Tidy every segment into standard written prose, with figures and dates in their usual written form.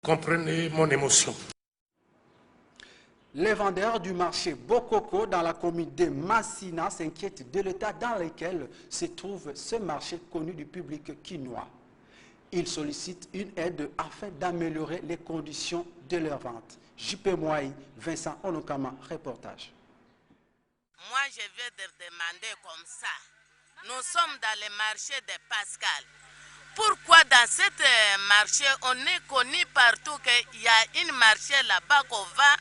Comprenez mon émotion. Les vendeurs du marché Bokoko dans la commune de Massina s'inquiètent de l'état dans lequel se trouve ce marché connu du public quinois. Ils sollicitent une aide afin d'améliorer les conditions de leur vente. JP Mouaï, Vincent Onokama, reportage. Moi, je vais te demander comme ça. Nous sommes dans le marché de Pascal. Pourquoi dans ce marché, on est connu partout qu'il y a une marché là-bas qu'on vend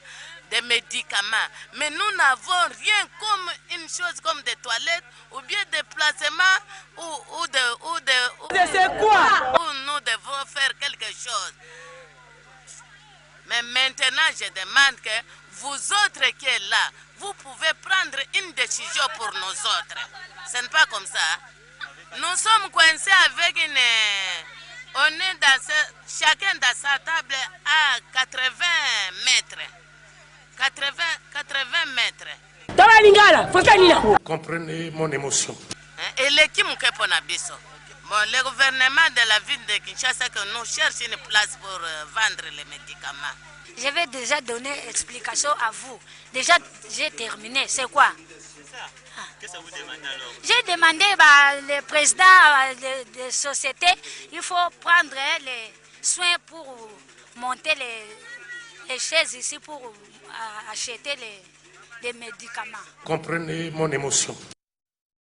des médicaments. Mais nous n'avons rien comme une chose comme des toilettes ou bien des placements ou nous devons faire quelque chose. Mais maintenant, je demande que vous autres qui êtes là, vous pouvez prendre une décision pour nous autres. Ce n'est pas comme ça. Nous sommes coincés avec une... On est chacun dans sa table à 80 mètres. 80 mètres. Comprenez mon émotion. Et l'équipe Mkeponabiso. Bon, le gouvernement de la ville de Kinshasa que nous cherche une place pour vendre les médicaments. Je vais déjà donner explication à vous. Déjà, j'ai terminé. C'est quoi? Qu'est-ce que vous demandez alors? J'ai demandé le président de société, il faut prendre les soins pour monter les chaises ici pour acheter les médicaments. Comprenez mon émotion.